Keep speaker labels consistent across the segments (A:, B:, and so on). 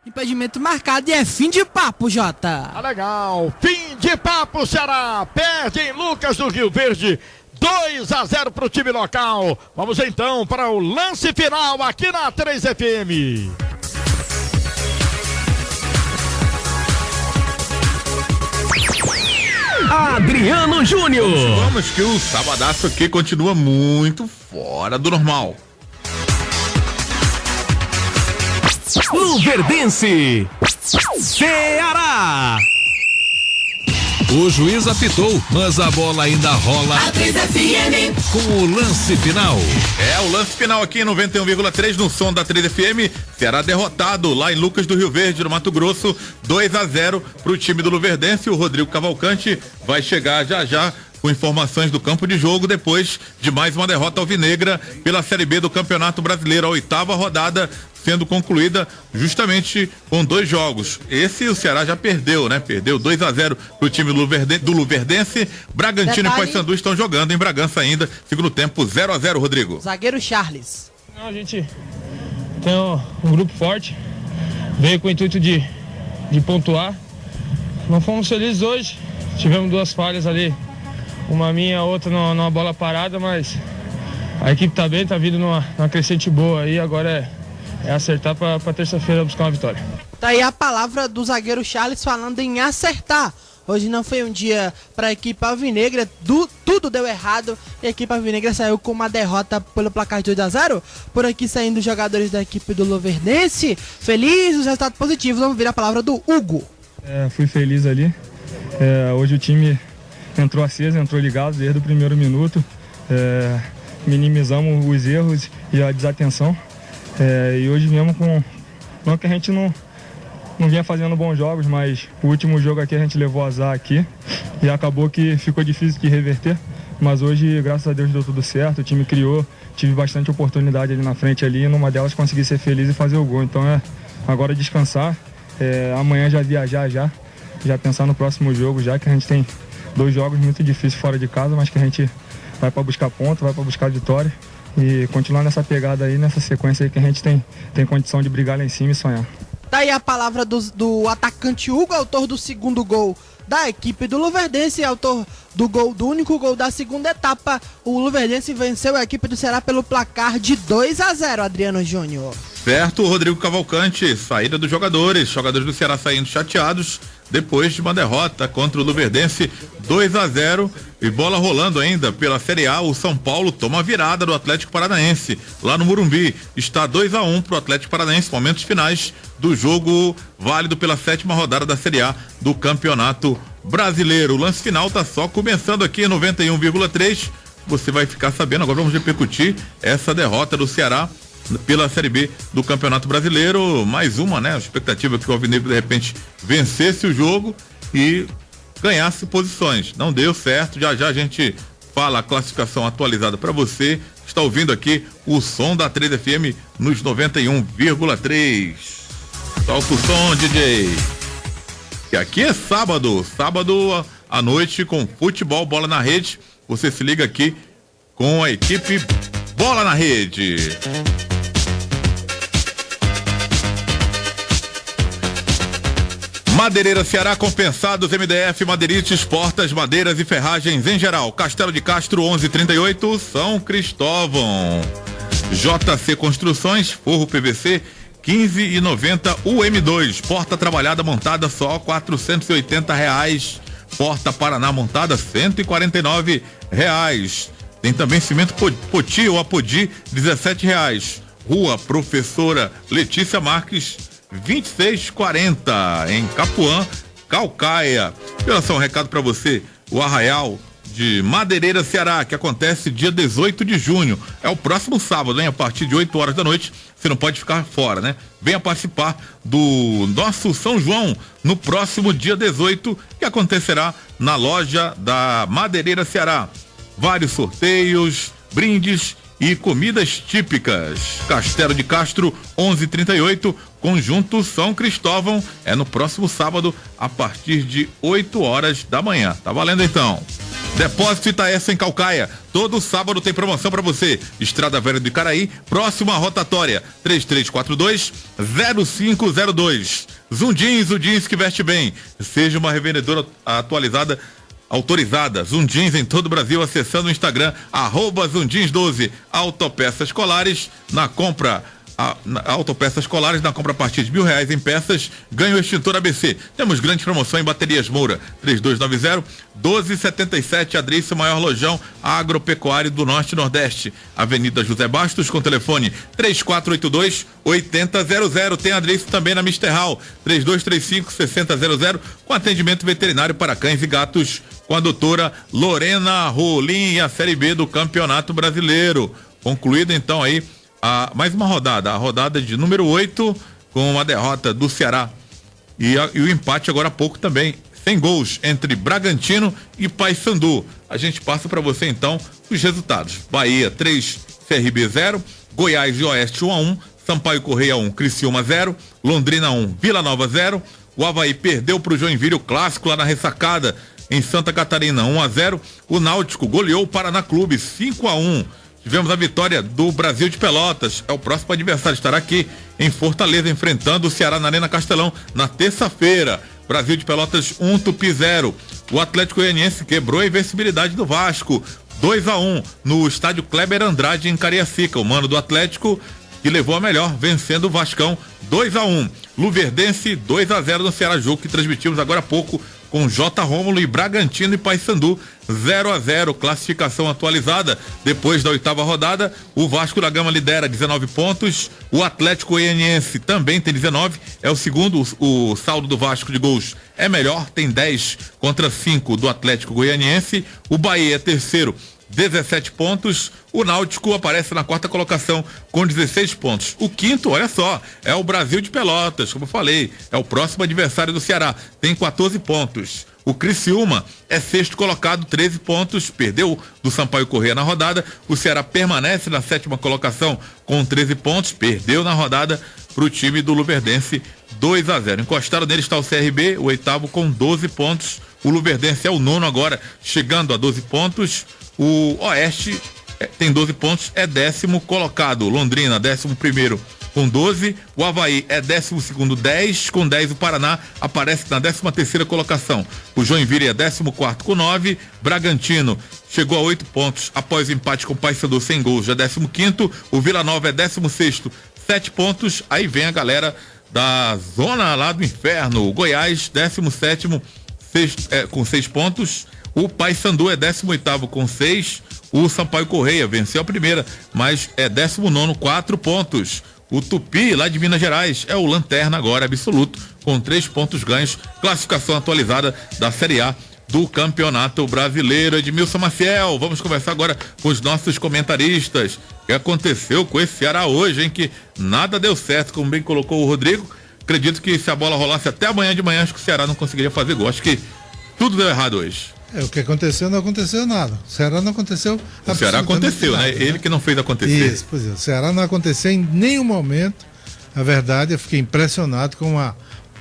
A: Impedimento marcado e é fim de papo, Jota.
B: Ah, legal. Fim de papo, Ceará. Perde em Lucas do Rio Verde. 2-0 para o time local. Vamos então para o lance final aqui na 3FM.
C: Adriano Júnior.
D: Vamos que o sabadaço aqui continua muito fora do normal.
C: Luverdense, Ceará. O juiz apitou, mas a bola ainda rola.
E: A 3FM.
C: Com o lance final.
D: O lance final aqui em 91,3 no som da 3FM. Ceará derrotado lá em Lucas do Rio Verde, no Mato Grosso, 2-0 pro time do Luverdense. O Rodrigo Cavalcante vai chegar já com informações do campo de jogo depois de mais uma derrota alvinegra pela Série B do Campeonato Brasileiro, a 8ª rodada sendo concluída justamente com 2 jogos. Esse o Ceará já perdeu, né? Perdeu 2-0 pro time do Luverdense. Bragantino e Paysandu estão jogando em Bragança ainda. Segundo tempo, 0-0, Rodrigo.
A: Zagueiro Charles.
F: A gente tem um grupo forte, veio com o intuito de pontuar. Não fomos felizes hoje, tivemos 2 falhas ali, uma minha, outra numa bola parada, mas a equipe tá bem, tá vindo numa crescente boa aí, agora é acertar para terça-feira buscar uma vitória.
A: Tá aí a palavra do zagueiro Charles falando em acertar. Hoje não foi um dia para a equipe alvinegra, tudo deu errado e a equipe alvinegra saiu com uma derrota pelo placar de 2-0. Por aqui saindo os jogadores da equipe do Luverdense, felizes, resultados positivos. Vamos ver a palavra do Hugo.
F: Fui feliz ali, hoje o time entrou aceso, entrou ligado desde o primeiro minuto, minimizamos os erros e a desatenção. E hoje viemos com, não que a gente não vinha fazendo bons jogos, mas o último jogo aqui a gente levou azar aqui e acabou que ficou difícil de reverter, mas hoje graças a Deus deu tudo certo, o time criou, tive bastante oportunidade ali na frente ali, e numa delas consegui ser feliz e fazer o gol, então agora descansar, amanhã já viajar já pensar no próximo jogo, já que a gente tem 2 jogos muito difíceis fora de casa, mas que a gente vai para buscar ponto, vai para buscar vitória e continuar nessa pegada aí, nessa sequência aí que a gente tem condição de brigar lá em cima e sonhar.
A: Tá aí a palavra do atacante Hugo, autor do 2º gol da equipe do Luverdense, autor do único gol da 2ª etapa. O Luverdense venceu a equipe do Ceará pelo placar de 2-0, Adriano Júnior.
D: Certo, Rodrigo Cavalcante, saída dos jogadores do Ceará saindo chateados depois de uma derrota contra o Luverdense, 2-0, e bola rolando ainda pela Série A. O São Paulo toma a virada do Atlético Paranaense lá no Morumbi, está 2-1 pro Atlético Paranaense, momentos finais do jogo válido pela 7ª rodada da Série A do Campeonato Brasileiro. O lance final tá só começando aqui em 91,3, você vai ficar sabendo. Agora vamos repercutir essa derrota do Ceará pela Série B do Campeonato Brasileiro, mais uma, né? A expectativa é que o Alvinegro de repente vencesse o jogo e ganhasse posições. Não deu certo, já a gente fala a classificação atualizada para você. Está ouvindo aqui o som da 3FM nos 91,3. Solta o som, DJ. E aqui é sábado à noite com futebol, bola na rede. Você se liga aqui com a equipe Bola na Rede. Madeireira Ceará, Compensados, MDF, Madeirites, Portas, Madeiras e Ferragens em geral. Castelo de Castro, 1138, São Cristóvão. JC Construções, forro PVC, 15,90 UM2. Porta trabalhada montada só R$480. Porta Paraná montada R$149. Tem também cimento Poti ou Apodi, R$17. Rua Professora Letícia Marques, 2640, em Capuã, Caucaia. Olha só um recado para você, o Arraial de Madeireira Ceará, que acontece dia 18 de junho, é o próximo sábado, hein? A partir de 8 horas da noite, você não pode ficar fora, né? Venha participar do nosso São João no próximo dia 18, que acontecerá na loja da Madeireira Ceará. Vários sorteios, brindes e comidas típicas. Castelo de Castro, 1138, Conjunto São Cristóvão, é no próximo sábado a partir de 8 horas da manhã. Tá valendo então. Depósito Itaessa em Calcaia. Todo sábado tem promoção para você. Estrada Velha do Icaraí, próximo à rotatória. 3342-0502. Zundins, o jeans que veste bem. Seja uma revendedora autorizada. Zundins em todo o Brasil, acessando o Instagram, @Zundins12. Autopeças escolares na compra. Autopeças escolares na compra a partir de R$1.000 em peças, ganha o extintor ABC. Temos grande promoção em baterias Moura, 3290-1277, Adrício, maior lojão agropecuário do Norte e Nordeste, Avenida José Bastos, com telefone 3482-8000. Tem Adrício também na Mister Hall, 3235-6000, com atendimento veterinário para cães e gatos, com a doutora Lorena Rolim, e a Série B do Campeonato Brasileiro. Concluída então aí mais uma rodada, a rodada de número 8, com a derrota do Ceará e o empate agora há pouco também, sem gols, entre Bragantino e Paysandu. A gente passa para você então os resultados: Bahia 3, CRB 0, Goiás e Oeste 1-1, Sampaio Correia 1, Criciúma 0, Londrina 1, Vila Nova 0, o Avaí perdeu para o Joinville, o clássico lá na ressacada em Santa Catarina 1-0, o Náutico goleou o Paraná Clube 5-1. Tivemos a vitória do Brasil de Pelotas, é o próximo adversário, estará aqui em Fortaleza enfrentando o Ceará na Arena Castelão na terça-feira. Brasil de Pelotas 1, Tupi 0. O Atlético Goianiense quebrou a invencibilidade do Vasco, 2-1 no estádio Kleber Andrade em Cariacica. O mano do Atlético que levou a melhor, vencendo o Vascão 2-1. Luverdense 2-0 no Ceará, jogo que transmitimos agora há pouco com J. Rômulo e Bragantino e Paysandu 0-0, classificação atualizada. Depois da 8ª rodada, o Vasco da Gama lidera 19 pontos, o Atlético Goianiense também tem 19, é o segundo, o saldo do Vasco de gols é melhor, tem 10 contra 5 do Atlético Goianiense, o Bahia é terceiro, 17 pontos, o Náutico aparece na 4ª colocação com 16 pontos. O quinto, olha só, é o Brasil de Pelotas, como eu falei, é o próximo adversário do Ceará, tem 14 pontos. O Criciúma é 6º colocado, 13 pontos, perdeu do Sampaio Correia na rodada. O Ceará permanece na 7ª colocação com 13 pontos, perdeu na rodada para o time do Luverdense 2-0. Encostado nele está o CRB, o 8º com 12 pontos. O Luverdense é o 9º agora, chegando a 12 pontos. O Oeste tem 12 pontos, é 10º colocado. Londrina, 11º com 12. O Avaí é 12º, 10. Com 10, o Paraná aparece na 13ª colocação. O Joinville é 14º com 9. Bragantino chegou a 8 pontos após o empate com o Paysandu sem gols, já 15º. O Vila Nova é 16º, 7 pontos. Aí vem a galera da zona lá do inferno. O Goiás, 17º, com 6 pontos. O Paysandu é 18º com 6. O Sampaio Correia venceu a primeira, mas é 19º, 4 pontos. O Tupi, lá de Minas Gerais, é o lanterna agora absoluto, com 3 pontos ganhos. Classificação atualizada da Série A do Campeonato Brasileiro. Edmilson Maciel, vamos conversar agora com os nossos comentaristas. O que aconteceu com esse Ceará hoje, hein? Que nada deu certo, como bem colocou o Rodrigo. Acredito que se a bola rolasse até amanhã de manhã, acho que o Ceará não conseguiria fazer gol. Acho que tudo deu errado hoje.
E: O que aconteceu, não aconteceu nada. O Ceará não aconteceu.
D: O Ceará aconteceu, nada, né? Ele que não fez acontecer.
E: Isso, pois é. O Ceará não aconteceu em nenhum momento. Na verdade, eu fiquei impressionado com a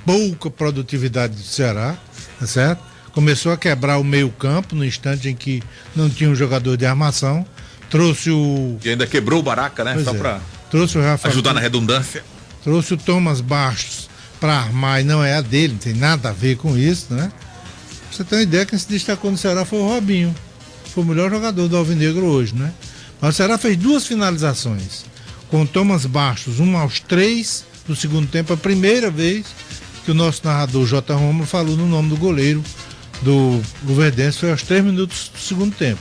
E: pouca produtividade do Ceará, tá certo? Começou a quebrar o meio-campo no instante em que não tinha um jogador de armação. Trouxe o.
D: E ainda quebrou o Baraca, né?
E: Pois
D: só pra
E: trouxe o Rafael,
D: ajudar na redundância.
E: Trouxe o Thomas Bastos para armar e não é a dele, não tem nada a ver com isso, né? Você tem uma ideia, quem se destacou no Ceará foi o Robinho. Foi o melhor jogador do Alvinegro hoje, né? Mas o Ceará fez 2 finalizações. Com o Thomas Bastos, uma aos 3 do segundo tempo, a primeira vez que o nosso narrador J. Romulo falou no nome do goleiro do Luverdense, foi aos 3 minutos do segundo tempo.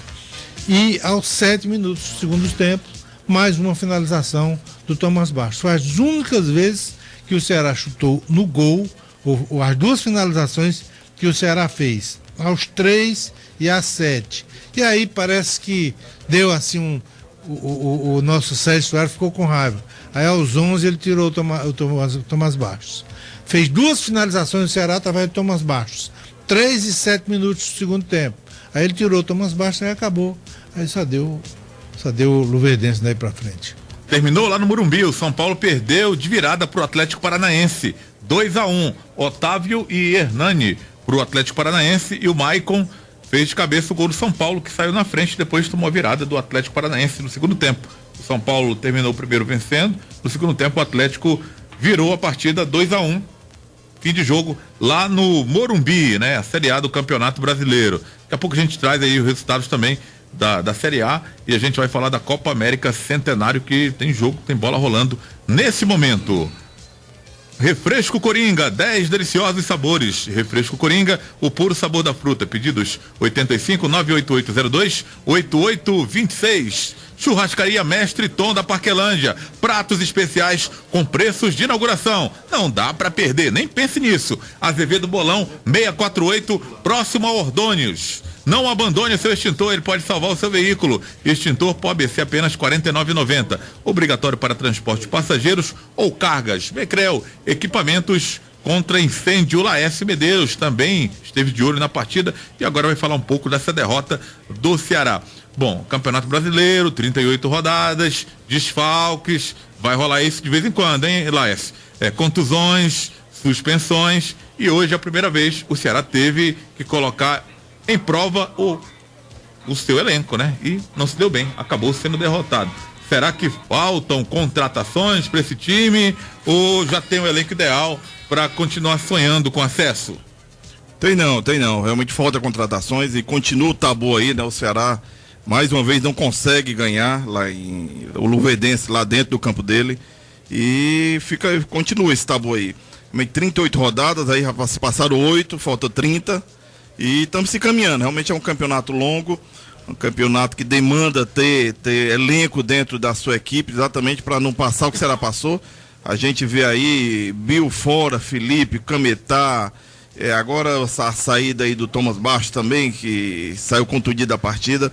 E: E aos 7 minutos do segundo tempo, mais uma finalização do Thomas Bastos. Foi as únicas vezes que o Ceará chutou no gol, ou as 2 finalizações que o Ceará fez, aos 3 e às 7. E aí parece que deu assim o nosso Sérgio Soares ficou com raiva. Aí aos 11 ele tirou o Thomas Bastos. Fez 2 finalizações, o Ceará através do Thomas Bastos. 3 e 7 minutos do segundo tempo. Aí ele tirou o Thomas Bastos e acabou. Aí só deu o Luverdense daí pra frente.
D: Terminou lá no Morumbi, o São Paulo perdeu de virada pro Atlético Paranaense. 2-1, Otávio e Hernani pro Atlético Paranaense, e o Maicon fez de cabeça o gol do São Paulo, que saiu na frente, depois tomou a virada do Atlético Paranaense no segundo tempo. O São Paulo terminou o primeiro vencendo, no segundo tempo o Atlético virou a partida 2-1, fim de jogo lá no Morumbi, né? A Série A do Campeonato Brasileiro. Daqui a pouco a gente traz aí os resultados também da Série A e a gente vai falar da Copa América Centenário, que tem jogo, tem bola rolando nesse momento. Refresco Coringa, 10 deliciosos sabores. Refresco Coringa, o puro sabor da fruta. Pedidos 85-98802-8826. Churrascaria Mestre Tom da Parquelândia. Pratos especiais com preços de inauguração. Não dá pra perder, nem pense nisso. Azevedo Bolão 648, próximo a Ordônios. Não abandone seu extintor, ele pode salvar o seu veículo. Extintor pode ser apenas R$ 49,90. Obrigatório para transporte de passageiros ou cargas. Becrel, equipamentos contra incêndio. Laércio Medeiros também esteve de olho na partida e agora vai falar um pouco dessa derrota do Ceará. Bom, Campeonato Brasileiro, 38 rodadas, desfalques, vai rolar isso de vez em quando, hein, Laércio? Contusões, suspensões, e hoje é a primeira vez o Ceará teve que colocar em prova o seu elenco, né? E não se deu bem, acabou sendo derrotado. Será que faltam contratações para esse time ou já tem o elenco ideal para continuar sonhando com acesso?
G: Tem não. Realmente falta contratações e continua o tabu aí, né? O Ceará, mais uma vez, não consegue ganhar lá o Luverdense, lá dentro do campo dele. E continua esse tabu aí. 38 rodadas, aí já passaram 8, falta 30. E estamos se caminhando. Realmente é um campeonato longo, um campeonato que demanda ter elenco dentro da sua equipe, exatamente para não passar o que o Ceará passou. A gente vê aí Bill fora, Felipe, Cametá, agora a saída aí do Thomas Bastos também, que saiu contundido da partida.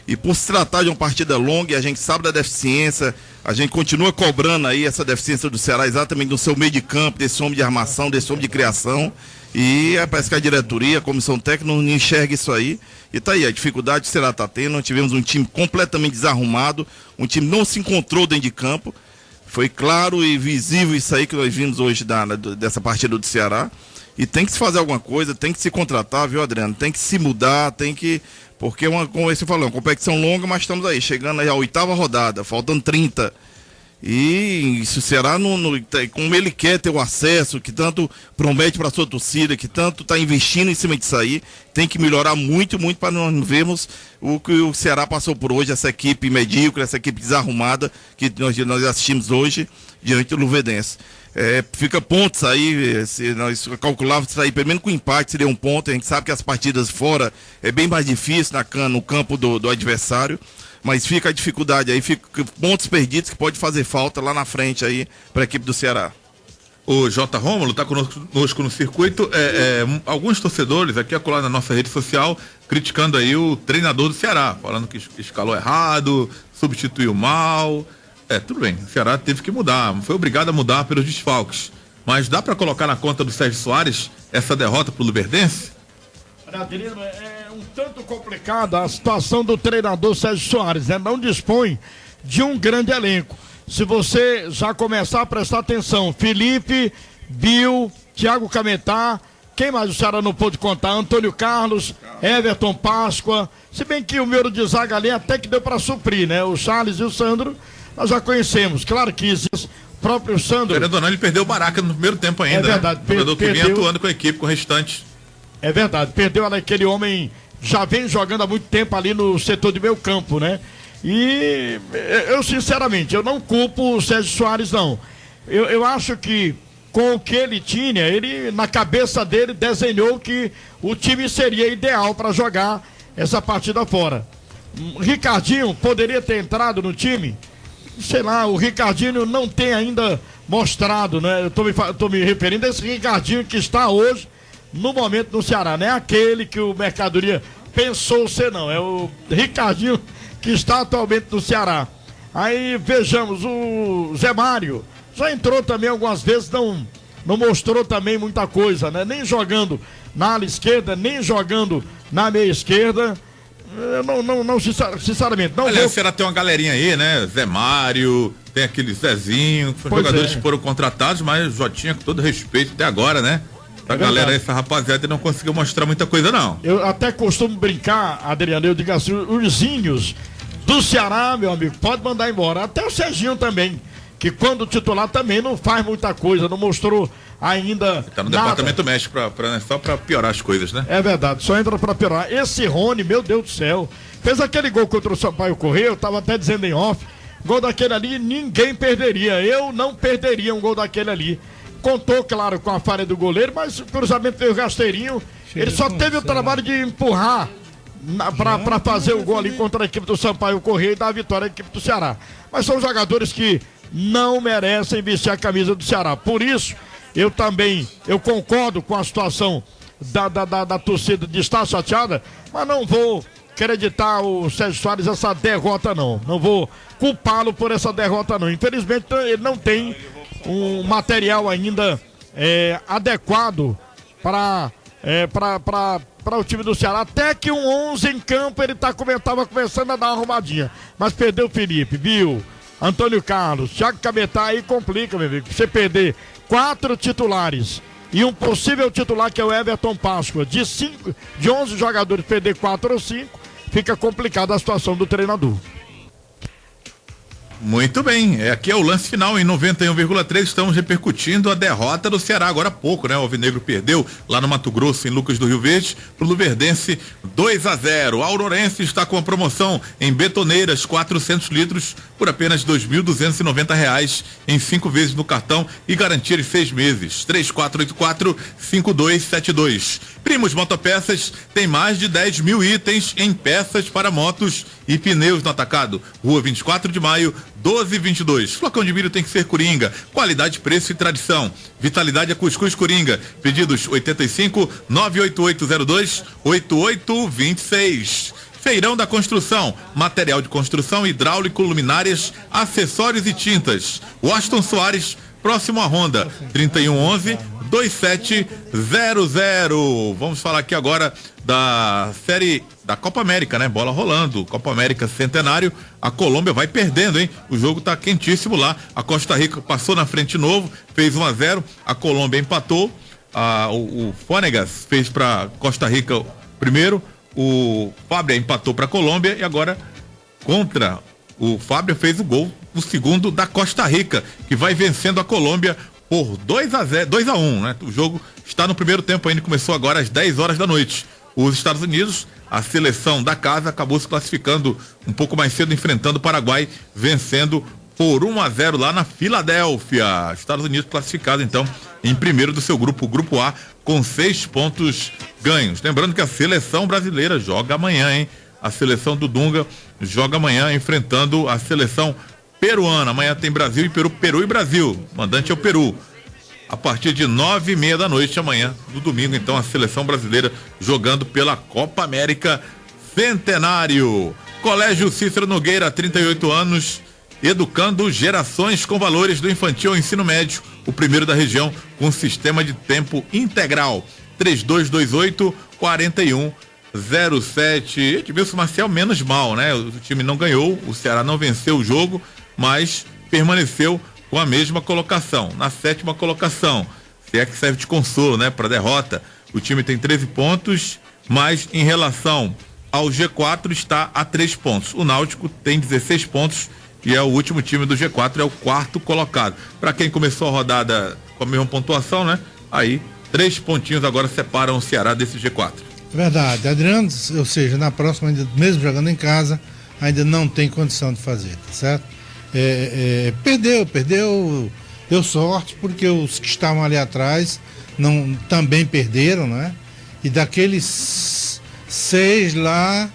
G: E por se tratar de uma partida longa, e a gente sabe da deficiência, a gente continua cobrando aí essa deficiência do Ceará, exatamente no seu meio de campo, desse homem de armação, desse homem de criação. E parece que a diretoria, a comissão técnica não enxerga isso aí. E tá aí, a dificuldade que o Ceará tá tendo. Nós tivemos um time completamente desarrumado, um time não se encontrou dentro de campo. Foi claro e visível isso aí que nós vimos hoje dessa partida do Ceará. E tem que se fazer alguma coisa, tem que se contratar, viu, Adriano? Tem que se mudar, tem que... Porque, como você falou, uma competição longa, mas estamos aí, chegando aí à 8ª rodada, faltando 30. E se o Ceará, como ele quer ter o acesso, que tanto promete para a sua torcida, que tanto está investindo em cima disso aí, tem que melhorar muito, muito para nós vermos o que o Ceará passou por hoje, essa equipe medíocre, essa equipe desarrumada que nós assistimos hoje diante do Luverdense. Fica pontos aí, se nós calculávamos isso aí, pelo menos com empate seria um ponto. A gente sabe que as partidas fora é bem mais difícil no campo do adversário, mas fica a dificuldade aí, fica pontos perdidos que pode fazer falta lá na frente aí para a equipe do Ceará.
D: O J. Rômulo está conosco no circuito. Alguns torcedores aqui acolá na nossa rede social criticando aí o treinador do Ceará, falando que escalou errado, substituiu mal. Tudo bem, o Ceará teve que mudar, foi obrigado a mudar pelos desfalques. Mas dá para colocar na conta do Sérgio Soares essa derrota pro Luverdense?
B: Adriano, é um tanto complicada a situação do treinador Sérgio Soares, né? Não dispõe de um grande elenco. Se você já começar a prestar atenção, Felipe, Bill, Thiago Cametá, quem mais o Ceará não pôde contar? Antônio Carlos, Everton Páscoa, se bem que o meu de zaga ali até que deu para suprir, né? O Charles e o Sandro nós já conhecemos, claro que existe o próprio Sandro.
D: Querendo ou não, ele perdeu o Baraca no primeiro tempo ainda.
B: É verdade,
D: né? O jogador que vinha atuando com a equipe, com o restante.
B: É verdade, perdeu aquele homem, já vem jogando há muito tempo ali no setor de meio campo, né? E eu sinceramente, eu não culpo o Sérgio Soares, não. Eu acho que com o que ele tinha, ele na cabeça dele desenhou que o time seria ideal para jogar essa partida fora. Ricardinho poderia ter entrado no time? Sei lá, o Ricardinho não tem ainda mostrado, né? Eu tô me referindo a esse Ricardinho que está hoje, no momento no Ceará, não é aquele que o Mercadoria pensou ser, não. É o Ricardinho que está atualmente no Ceará. Aí vejamos, o Zé Mário já entrou também algumas vezes, não mostrou também muita coisa, né? Nem jogando na ala esquerda, nem jogando na meia esquerda. Não, sinceramente, não.
D: Aliás, será que tem uma galerinha aí, né? Zé Mário, tem aquele Zezinho, que foram jogadores que foram contratados, mas o Jotinha, com todo respeito até agora, né? A galera, essa rapaziada não conseguiu mostrar muita coisa, não.
B: Eu até costumo brincar, Adriano, eu digo assim, os índios do Ceará, meu amigo, pode mandar embora. Até o Serginho também, que quando titular também não faz muita coisa, não mostrou ainda
D: Tá no
B: nada.
D: departamento médico só pra piorar as coisas, né?
B: É verdade, só entra pra piorar. Esse Rony, meu Deus do céu, fez aquele gol contra o Sampaio Corrêa, eu tava até dizendo em off, gol daquele ali, ninguém perderia, eu não perderia um gol daquele ali. Contou, claro, com a falha do goleiro, mas o cruzamento veio rasteirinho, ele só teve o trabalho de empurrar para fazer o gol ali contra a equipe do Sampaio Corrêa e dar a vitória à equipe do Ceará. Mas são jogadores que não merecem vestir a camisa do Ceará. Por isso, eu concordo com a situação da torcida de estar chateada, mas não vou acreditar o Sérgio Soares essa derrota não vou culpá-lo por essa derrota não. Infelizmente ele não tem um material ainda adequado para o time do Ceará, até que um 11 em campo ele tava começando a dar uma arrumadinha, mas perdeu o Felipe, viu? Antônio Carlos, Thiago Cabetá, aí complica, meu amigo, você perder 4 titulares e um possível titular que é o Everton Páscoa, de 11 jogadores perder 4 ou 5, fica complicada a situação do treinador.
D: Muito bem, aqui é o lance final em 91,3, estamos repercutindo a derrota do Ceará agora há pouco, né? O Alvinegro perdeu lá no Mato Grosso, em Lucas do Rio Verde, pro Luverdense 2-0. A Aurorense está com a promoção em betoneiras 400 litros por apenas R$ 2.290 em 5 vezes no cartão e garantia de 6 meses. 3484-5272. Primos Motopeças tem mais de 10 mil itens em peças para motos e pneus no atacado. Rua 24 de Maio, 1222. Flocão de milho tem que ser Coringa. Qualidade, preço e tradição. Vitalidade é Cuscuz Coringa. Pedidos 85-98802-8826. Feirão da Construção. Material de construção, hidráulico, luminárias, acessórios e tintas. Washington Soares, próximo à Honda. 3111-2700. Vamos falar aqui agora da série da Copa América, né? Bola rolando, Copa América Centenário, a Colômbia vai perdendo, hein? O jogo tá quentíssimo lá, a Costa Rica passou na frente de novo, fez 1-0, a Colômbia empatou, o Fônegas fez pra Costa Rica primeiro, o Fábio empatou pra Colômbia e agora contra o Fábio fez o gol, o segundo da Costa Rica, que vai vencendo a Colômbia por 2-1, né? O jogo está no primeiro tempo ainda, começou agora às 10 horas da noite. Os Estados Unidos, a seleção da casa, acabou se classificando um pouco mais cedo, enfrentando o Paraguai, vencendo por 1-0 lá na Filadélfia. Estados Unidos classificado, então, em primeiro do seu grupo, o Grupo A, com 6 pontos ganhos. Lembrando que a seleção brasileira joga amanhã, hein? A seleção do Dunga joga amanhã, enfrentando a seleção peruana. Amanhã tem Brasil e Peru, Peru e Brasil. O mandante é o Peru. A partir de 9:30 da noite amanhã, no domingo, então, a seleção brasileira jogando pela Copa América Centenário. Colégio Cícero Nogueira, 38 anos, educando gerações com valores do infantil ao ensino médio, o primeiro da região, com sistema de tempo integral. 3228-4107. Edmilson Marcel menos mal, né? O time não ganhou, o Ceará não venceu o jogo, mas permaneceu com a mesma colocação, na 7ª colocação, se é que serve de consolo, né, para derrota. O time tem 13 pontos, mas em relação ao G4 está a 3 pontos. O Náutico tem 16 pontos e é o último time do G4, é o 4º colocado. Para quem começou a rodada com a mesma pontuação, né, aí 3 pontinhos agora separam o Ceará desse G4.
E: Verdade, Adriano, ou seja, na próxima, mesmo jogando em casa, ainda não tem condição de fazer, tá certo? Perdeu, deu sorte, porque os que estavam ali atrás também perderam, né? E daqueles 6 lá,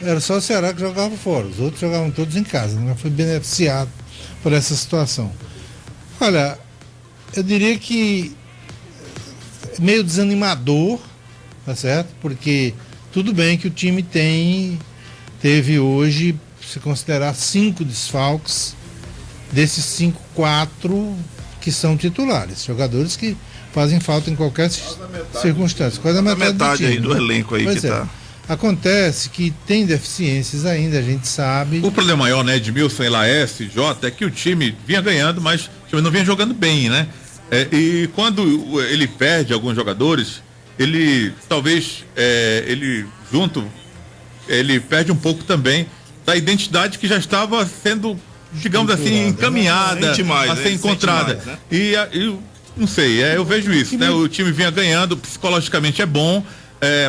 E: era só o Ceará que jogava fora, os outros jogavam todos em casa, não foi beneficiado por essa situação. Olha, eu diria que é meio desanimador, tá certo? Porque tudo bem que o time teve hoje, se considerar 5 desfalques, desses 5, 4 que são titulares, jogadores que fazem falta em qualquer circunstância. Quase a
G: metade aí do elenco aí que tá.
E: Acontece que tem deficiências ainda, a gente sabe.
D: O problema maior, né, Edmilson e Laércio, Jota, é que o time vinha ganhando, mas o time não vinha jogando bem, né? E quando ele perde alguns jogadores, ele talvez ele perde um pouco também da identidade que já estava sendo, digamos assim, encaminhada a ser encontrada.
G: Mais, né?
D: E não sei, eu vejo isso, né? O time vinha ganhando, psicologicamente é bom,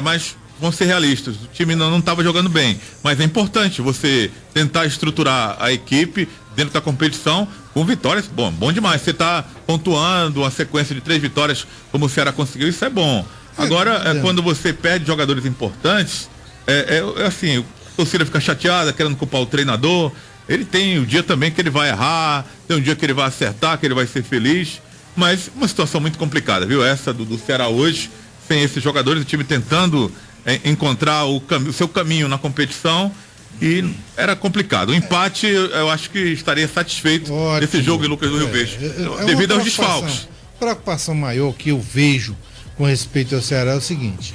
D: mas vamos ser realistas, o time não estava jogando bem, mas é importante você tentar estruturar a equipe dentro da competição com vitórias. Bom demais, você está pontuando uma sequência de 3 vitórias como o Ceará conseguiu, isso é bom. Agora, quando você perde jogadores importantes, assim, a torcida fica chateada, querendo culpar o treinador. Ele tem o dia também que ele vai errar, tem um dia que ele vai acertar, que ele vai ser feliz, mas uma situação muito complicada, viu? Essa do Ceará hoje, sem esses jogadores, o time tentando encontrar o seu caminho na competição, e era complicado. O empate, eu acho que estaria satisfeito desse jogo em Lucas do Rio Verde, devido aos desfalques.
E: A preocupação maior que eu vejo com respeito ao Ceará é o seguinte: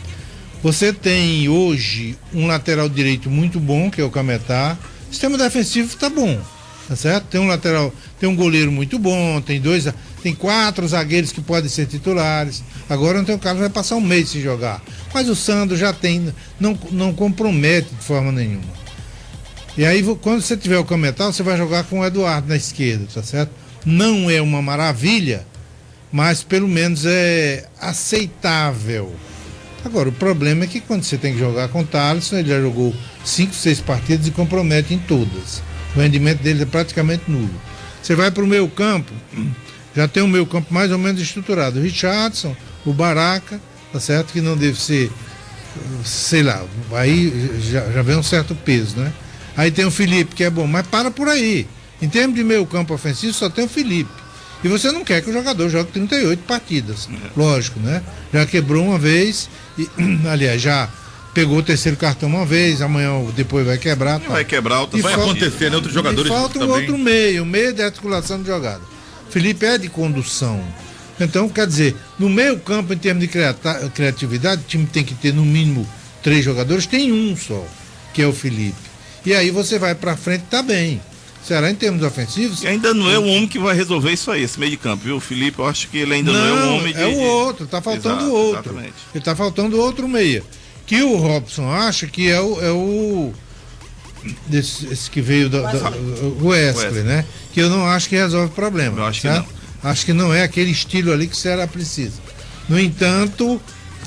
E: você tem hoje um lateral direito muito bom, que é o Cametá. O sistema defensivo tá bom, tá certo? Tem um lateral, tem um goleiro muito bom, tem 4 zagueiros que podem ser titulares. Agora não tem o cara, vai passar um mês sem jogar. Mas o Sandro já tem, não compromete de forma nenhuma. E aí, quando você tiver o Cametá, você vai jogar com o Eduardo na esquerda, tá certo? Não é uma maravilha, mas pelo menos é aceitável. Agora, o problema é que quando você tem que jogar com o Thaleson, ele já jogou 5, 6 partidas e compromete em todas. O rendimento dele é praticamente nulo. Você vai para o meio campo, já tem um meio campo mais ou menos estruturado. O Richardson, o Baraca, tá certo? Que não deve ser, sei lá, aí já vem um certo peso, né? Aí tem o Felipe, que é bom, mas para por aí. Em termos de meio campo ofensivo, só tem o Felipe. E você não quer que o jogador jogue 38 partidas. Lógico, né? Já quebrou uma vez, aliás, já pegou o 3º cartão uma vez, amanhã ou depois vai quebrar.
G: Vai quebrar,
D: vai acontecer, né? Outros jogadores.
E: E falta um outro meio de articulação de jogada. Felipe é de condução. Então, quer dizer, no meio campo, em termos de criatividade, o time tem que ter no mínimo 3 jogadores, tem um só, que é o Felipe. E aí você vai pra frente, tá bem. Ceará, em termos ofensivos...
G: E ainda não é o homem que vai resolver isso aí, esse meio de campo, viu? O Felipe, eu acho que ele ainda não é o homem de...
E: é o outro, tá faltando o outro.
G: Exatamente.
E: Ele tá faltando outro meia. Que o Robson acha que é o esse que veio o Wesley, né? Que eu não acho que resolve o problema.
G: Eu acho
E: certo?
G: que não.
E: Acho que não é aquele estilo ali que o Ceará precisa. No entanto,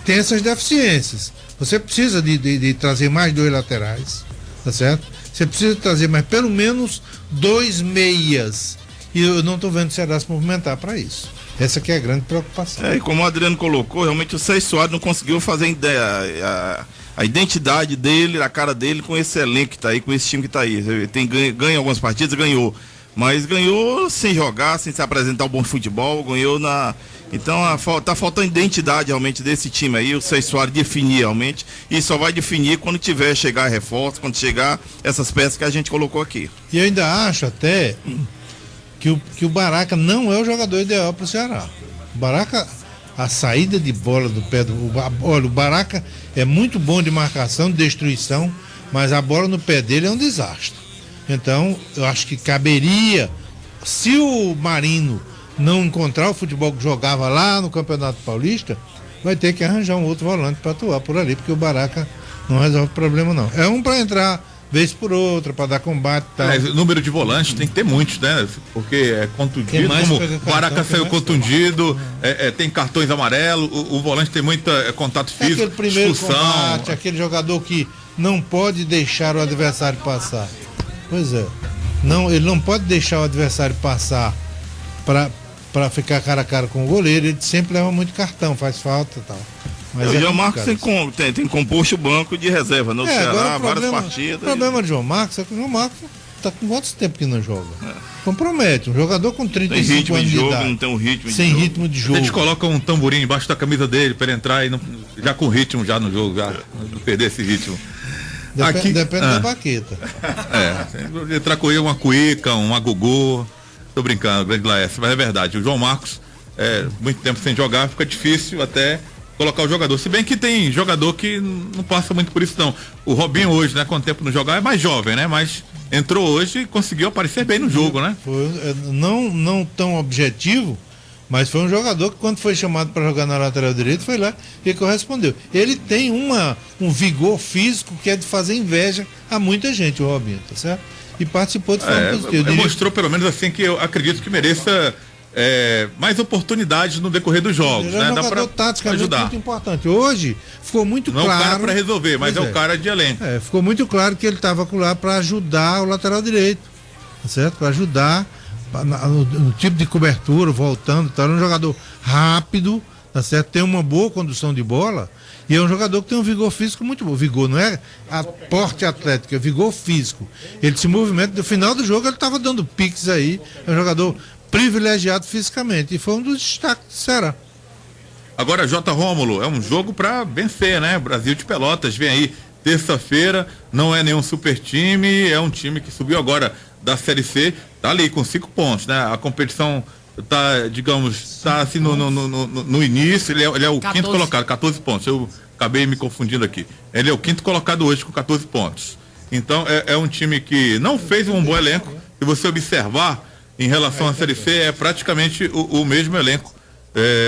E: tem essas deficiências. Você precisa de trazer mais 2 laterais, tá certo? Você precisa trazer mais pelo menos 2 meias. E eu não estou vendo o Ceará se movimentar para isso. Essa que é a grande preocupação.
G: E como o Adriano colocou, realmente o César Soares não conseguiu fazer a identidade dele, a cara dele com esse elenco que está aí, com esse time que está aí. Ele ganha algumas partidas, ganhou. Mas ganhou sem jogar, sem se apresentar um bom futebol, ganhou na... Então tá faltando identidade realmente desse time aí, o César Soares definir realmente, e só vai definir quando chegar reforço, quando chegar essas peças que a gente colocou aqui.
E: E eu ainda acho até que o Baraca não é o jogador ideal para o Ceará. O Baraca, a saída de bola do pé olha, o Baraca é muito bom de marcação, de destruição, mas a bola no pé dele é um desastre. Então, eu acho que caberia, se o Marino não encontrar o futebol que jogava lá no Campeonato Paulista, vai ter que arranjar um outro volante para atuar por ali, porque o Baraca não resolve o problema não. É um para entrar vez por outra, para dar combate e tal.
D: O número de volantes tem que ter muitos, né? Porque é contundido, como o Baraca saiu contundido, tem cartões amarelos, o volante tem muito contato físico,
E: aquele primeiro
D: expulsão.
E: combate, aquele jogador que não pode deixar o adversário passar. Pois é. Não, ele não pode deixar o adversário passar para ficar cara a cara com o goleiro. Ele sempre leva muito cartão, faz falta e tal. Mas
G: o João Marcos tem composto o banco de reserva no Ceará, várias partidas.
E: O problema de João Marcos é que o João Marcos tá com quanto tempo que não joga? Compromete. Um jogador com 35 anos de idade.
G: Não tem um ritmo de
E: sem
G: jogo.
E: ritmo de jogo.
D: A gente coloca um tamborim embaixo da camisa dele para ele entrar e já com ritmo já no jogo, já não perder esse ritmo.
E: Depende da baqueta.
D: Entrar com ele uma cuíca, um agogô. Tô brincando, grande Laércio, mas é verdade. O João Marcos, muito tempo sem jogar, fica difícil até colocar o jogador. Se bem que tem jogador que não passa muito por isso, não. O Robinho hoje, né, quanto tempo não jogar, é mais jovem, né? Mas entrou hoje e conseguiu aparecer bem no jogo, né?
E: Foi não tão objetivo, Mas foi um jogador que, quando foi chamado para jogar na lateral direita, foi lá e correspondeu. Ele tem um vigor físico que é de fazer inveja a muita gente, o Robinho, tá certo? E participou de forma positiva.
D: Mostrou pelo menos assim que eu acredito que mereça mais oportunidades no decorrer dos jogos.
E: Ele é um jogador taticamente muito importante. Hoje ficou muito claro.
D: Não é o cara para resolver, mas é o cara de elenco.
E: Ficou muito claro que ele estava lá para ajudar o lateral direito, tá certo? Para ajudar no tipo de cobertura, voltando, tá? É um jogador rápido, tá certo? Tem uma boa condução de bola e é um jogador que tem um vigor físico muito bom. Vigor não é a porte atlético, é vigor físico. Ele se movimenta, no final do jogo ele estava dando piques aí, é um jogador privilegiado fisicamente e foi um dos destaques do Ceará.
D: Agora, J. Rômulo, é um jogo para vencer, né? Brasil de Pelotas vem aí terça-feira, não é nenhum super time, é um time que subiu agora da Série C, tá ali com 5 pontos, né? A competição tá, digamos, tá assim no início, ele é o 14. Quinto colocado, 14 pontos. Eu acabei me confundindo aqui. Ele é o 5º colocado hoje com 14 pontos. Então é um time que não fez um bom elenco. Se você observar em relação à Série C, é praticamente o mesmo elenco,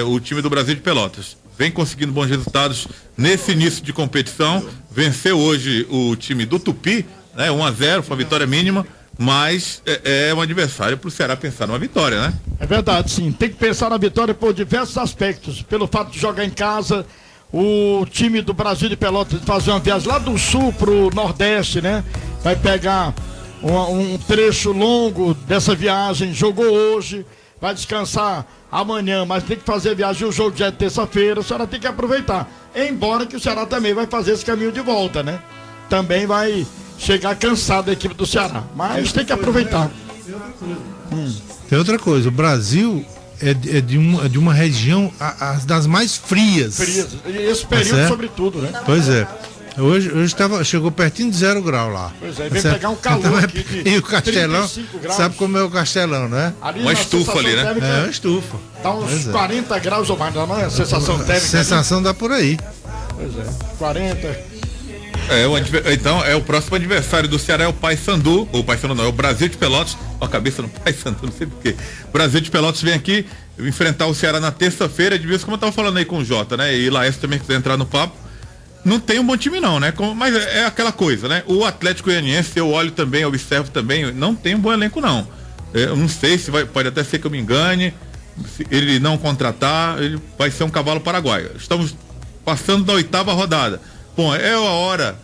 D: o time do Brasil de Pelotas. Vem conseguindo bons resultados nesse início de competição. Venceu hoje o time do Tupi, né? 1-0, foi uma vitória mínima. Mas é um adversário para o Ceará pensar numa vitória, né?
B: É verdade, sim. Tem que pensar na vitória por diversos aspectos. Pelo fato de jogar em casa, o time do Brasil de Pelotas fazer uma viagem lá do sul pro Nordeste, né? Vai pegar um trecho longo dessa viagem. Jogou hoje, vai descansar amanhã, mas tem que fazer a viagem. O jogo já é terça-feira, o Ceará tem que aproveitar. Embora que o Ceará também vai fazer esse caminho de volta, né? Também vai chegar cansado a equipe do Ceará, mas tem que aproveitar.
E: Tem outra coisa, o Brasil é de uma região das mais frias.
B: Esse período, sobretudo, né?
E: Pois é. Hoje chegou pertinho de 0 grau lá.
B: Pois é, vem pegar um calor aqui de
E: e o Castelão, sabe como é o Castelão, né?
D: Uma estufa ali, né?
E: É uma estufa.
B: Dá uns 40 graus ou mais, não é? Sensação térmica.
E: Sensação dá por aí.
B: Pois é, 40.
D: Então, o próximo adversário do Ceará é o Paysandu, ou Paysandu não, é o Brasil de Pelotas, a cabeça no Paysandu, não sei porquê. Brasil de Pelotas vem aqui enfrentar o Ceará na terça-feira, de vez como eu tava falando aí com o Jota, né? E Laércio também quiser entrar no papo. Não tem um bom time não, né? Mas é aquela coisa, né? O Atlético Goianiense, eu olho também, eu observo também, não tem um bom elenco não. Eu não sei se pode até ser que eu me engane, se ele não contratar, ele vai ser um cavalo paraguaio. Estamos passando da 8ª rodada. Bom, é a hora,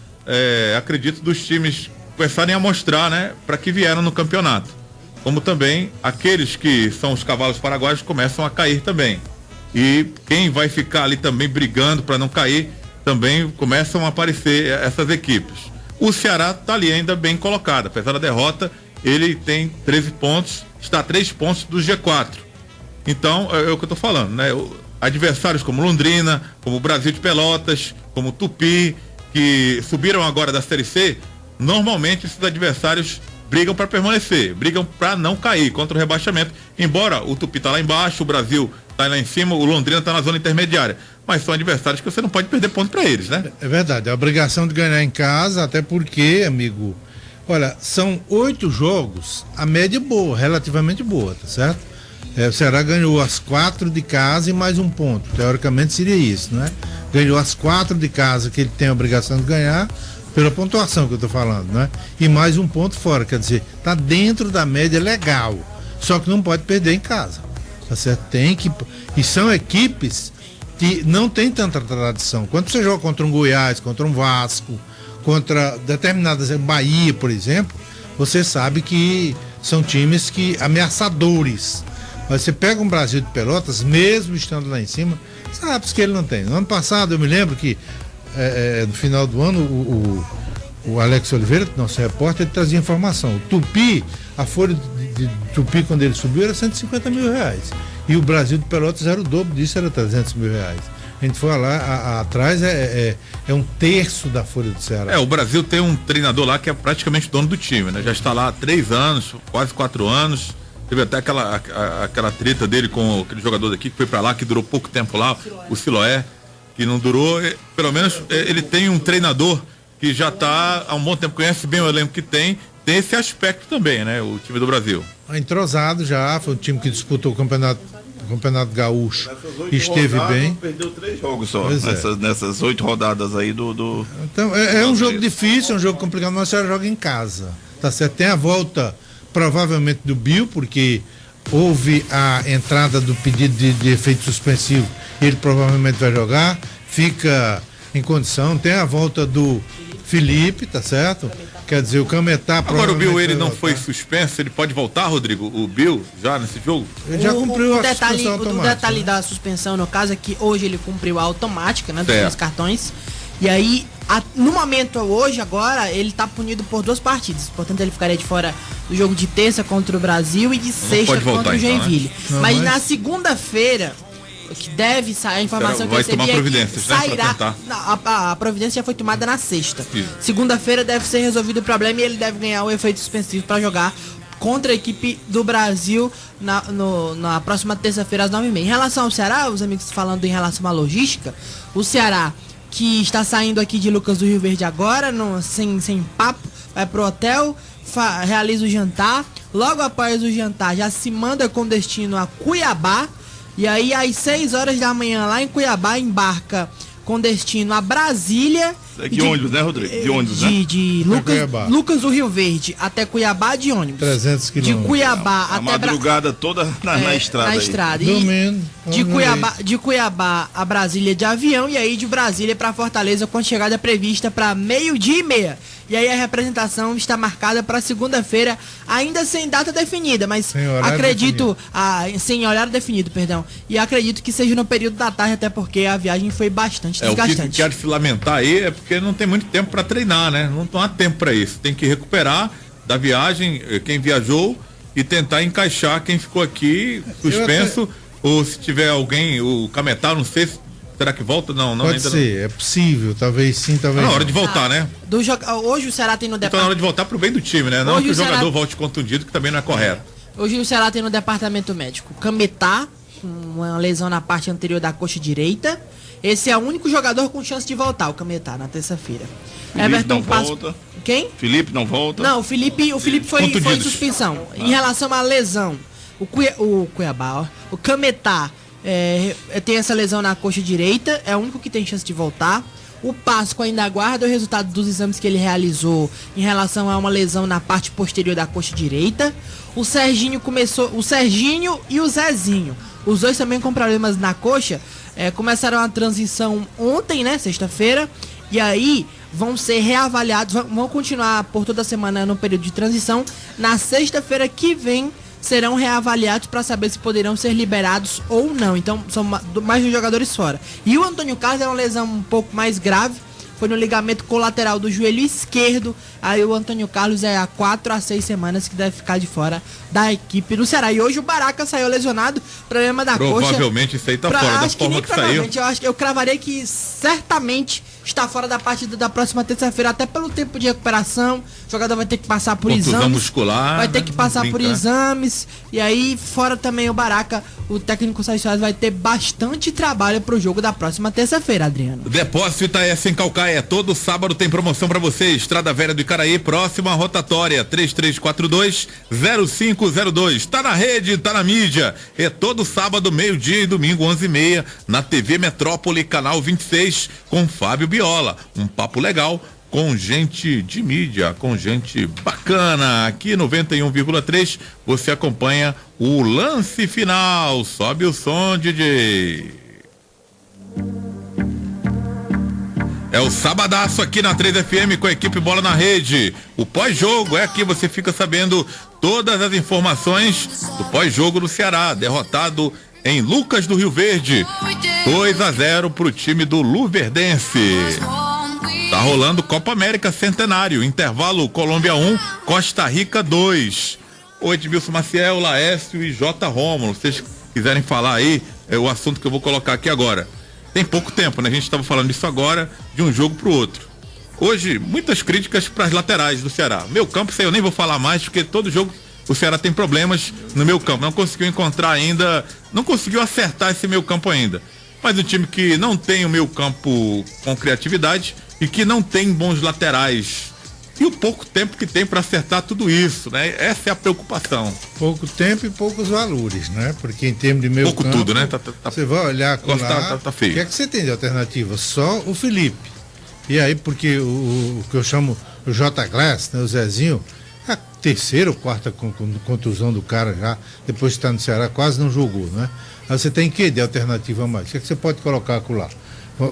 D: acredito, dos times começarem a mostrar, né, para que vieram no campeonato. Como também aqueles que são os cavalos paraguaios começam a cair também. E quem vai ficar ali também brigando para não cair, também começam a aparecer essas equipes. O Ceará está ali ainda bem colocado, apesar da derrota, ele tem 13 pontos, está a 3 pontos do G4. Então, é o que eu estou falando, né? Adversários como Londrina, como o Brasil de Pelotas, como o Tupi, que subiram agora da Série C, normalmente esses adversários brigam para permanecer, brigam para não cair contra o rebaixamento. Embora o Tupi tá lá embaixo, o Brasil tá lá em cima, o Londrina tá na zona intermediária. Mas são adversários que você não pode perder ponto para eles, né?
E: É verdade, a obrigação de ganhar em casa, até porque, amigo, olha, são 8 jogos, a média é boa, relativamente boa, tá certo? O Ceará ganhou as 4 de casa e mais um ponto. Teoricamente seria isso, né? Ganhou as 4 de casa que ele tem a obrigação de ganhar, pela pontuação que eu tô falando, né? E mais um ponto fora, quer dizer, tá dentro da média legal. Só que não pode perder em casa. Tá certo? Tem que. E são equipes que não tem tanta tradição. Quando você joga contra um Goiás, contra um Vasco, contra determinadas Bahia, por exemplo, você sabe que são times que ameaçadores. Mas você pega um Brasil de Pelotas, mesmo estando lá em cima, sabe que ele não tem. No ano passado, eu me lembro que no final do ano, o Alex Oliveira, nosso repórter, ele trazia informação. O Tupi, a folha de Tupi, quando ele subiu, era R$150 mil. E o Brasil de Pelotas era o dobro disso, era R$300 mil. A gente foi lá atrás, é um terço da folha do Ceará.
D: O Brasil tem um treinador lá que é praticamente dono do time, né? Já está lá há 3 anos, quase 4 anos. Teve até aquela treta dele com aquele jogador daqui que foi para lá, que durou pouco tempo lá, o Siloé, que não durou. Pelo menos ele tem um treinador que já está há um bom tempo, conhece bem o elenco que tem esse aspecto também, né? O time do Brasil.
E: Entrosado já, foi um time que disputou o campeonato Campeonato Gaúcho esteve bem.
G: Perdeu 3 jogos só,
E: Pois
G: nessas 8 rodadas aí do...
E: Então, é um jogo difícil, é um jogo complicado, mas a senhora joga em casa, tá certo? Tem a volta, provavelmente, do Bill, porque houve a entrada do pedido de efeito suspensivo, ele provavelmente vai jogar, fica em condição, tem a volta do Felipe, tá certo? Quer dizer, o Cametá
D: Agora o Bill, ele não foi suspenso, ele pode voltar, Rodrigo? O Bill, já nesse jogo?
E: Ele já cumpriu a
A: detalhe,
E: suspensão automática.
A: O detalhe da suspensão, no caso, é que hoje ele cumpriu a automática, né, dos
D: Certo.
A: 2 cartões. E aí, no momento hoje, agora, ele tá punido por 2 partidas. Portanto, ele ficaria de fora do jogo de terça contra o Brasil e de sexta
D: pode voltar,
A: contra o
D: então, né?
A: Joinville.
E: Não,
A: mas
E: mas-
A: na segunda-feira, que deve sair, a informação que eu
D: Vai
A: recebi
D: tomar
A: é que
D: providências, né, pra
A: sairá.
D: tentar.
A: Não, a providência já foi tomada na sexta.
D: Isso.
A: Segunda-feira deve ser resolvido o problema e ele deve ganhar o efeito suspensivo para jogar contra a equipe do Brasil na próxima terça-feira às 9h30. Em relação ao Ceará, os amigos falando em relação à logística, o Ceará, que está saindo aqui de Lucas do Rio Verde agora, sem papo, vai pro hotel, realiza o jantar, logo após o jantar já se manda com destino a Cuiabá, e aí às 6 horas da manhã lá em Cuiabá embarca com destino a Brasília.
G: De ônibus, né, Rodrigo? De ônibus, né?
A: De
E: Cuiabá.
A: Lucas do Rio Verde até Cuiabá de ônibus.
E: 300
A: De
E: quilômetros.
A: Cuiabá
G: A
A: até
G: madrugada toda na estrada
A: na
G: aí.
A: estrada. E
E: Dormindo.
A: de Cuiabá a Brasília de avião, e aí de Brasília para Fortaleza com chegada prevista para 12:30. E aí a representação está marcada para segunda-feira, ainda sem data definida, mas
E: Sem horário
A: acredito sem horário definido, perdão. E acredito que seja no período da tarde, até porque a viagem foi bastante
D: O que
A: desgastante.
D: quero se lamentar aí é porque não tem muito tempo para treinar, né? Não há tempo para isso. Tem que recuperar da viagem quem viajou e tentar encaixar quem ficou aqui suspenso, ou se tiver alguém, o Cametá, não sei se será que volta? Não,
E: Pode
D: ainda
E: ser, é possível, talvez sim,
D: não.
E: talvez
D: Tá na hora
E: não.
D: de voltar, né?
A: Hoje o Ceará tem no
D: Então na hora de voltar pro bem do time, né? Não
A: Hoje
D: que o
A: o Ceará-
D: jogador volte contundido, que também não é correto.
A: Hoje o Ceará tem no departamento médico Cametá, com uma lesão na parte anterior da coxa direita. Esse é o único jogador com chance de voltar, o Cametá, na terça-feira.
G: Felipe não volta.
A: Quem?
G: Felipe não volta.
A: Não, o Felipe foi
D: Contundidos.
A: suspensão. Em relação à lesão, o Cuiabá, ó, o Cametá tem essa lesão na coxa direita, é o único que tem chance de voltar. O Pasco ainda aguarda o resultado dos exames que ele realizou em relação a uma lesão na parte posterior da coxa direita. O Serginho e o Zezinho, os dois também com problemas na coxa, começaram a transição ontem, né, sexta-feira, e aí vão ser reavaliados, vão continuar por toda a semana no período de transição. Na sexta-feira que vem serão reavaliados para saber se poderão ser liberados ou não. Então são mais de jogadores fora. E o Antônio Carlos é uma lesão um pouco mais grave, foi no ligamento colateral do joelho esquerdo. Aí o Antônio Carlos é há 4 a 6 semanas que deve ficar de fora da equipe do Ceará. E hoje o Baraca saiu lesionado, problema da coxa.
D: Provavelmente isso aí tá fora, da
A: acho que
D: forma
A: nem
D: que saiu.
A: provavelmente, eu cravaria que certamente está fora da partida da próxima terça-feira, até pelo tempo de recuperação. O jogador vai ter que passar por
D: Contusão
A: exames.
D: muscular,
A: Vai ter
D: né?
A: que passar por
D: Brincar.
A: exames. E aí, fora também o Baraca, o técnico Sérgio Soares vai ter bastante trabalho pro jogo da próxima terça-feira, Adriano.
D: O Depósito Itaés em Calcaia, todo sábado tem promoção para você. Estrada Velha do Icaraí, próxima rotatória, 3342-0502. Tá na rede, tá na mídia. É todo sábado, meio-dia e domingo, 11h30, na TV Metrópole, canal 26, com Fábio Biola. Um papo legal com gente de mídia, com gente bacana. Aqui 91,3 você acompanha o lance final. Sobe o som, DJ. É o sabadaço aqui na 3FM com a equipe Bola na Rede. O pós-jogo é aqui, você fica sabendo todas as informações do pós-jogo do Ceará, derrotado em Lucas do Rio Verde, 2-0 pro time do Luverdense. Tá rolando Copa América Centenário, intervalo Colômbia 1, Costa Rica 2. O Edmilson Maciel, Laércio e J. Rômulo, se vocês quiserem falar aí, é o assunto que eu vou colocar aqui agora. Tem pouco tempo, né? A gente estava falando disso agora, de um jogo pro outro. Hoje, muitas críticas para as laterais do Ceará. Meu campo, isso aí eu nem vou falar mais, porque todo jogo o Ceará tem problemas no meu campo. Não conseguiu encontrar ainda, não conseguiu acertar esse meu campo ainda. Mas um time que não tem o meu campo com criatividade e que não tem bons laterais E o pouco tempo que tem para acertar tudo isso, né? Essa é a preocupação.
E: Pouco tempo e poucos valores, né? Porque em termos de meio
D: pouco
E: campo,
D: tudo, né?
E: Você vai olhar com
D: tá feio.
E: O que é que você tem de alternativa? Só o Felipe. E aí, porque o que eu chamo o J. Glass, né? O Zezinho, a terceira ou quarta contusão do cara já, depois que está no Ceará, quase não jogou, né? Aí você tem que de alternativa a mais? O que é que você pode colocar lá?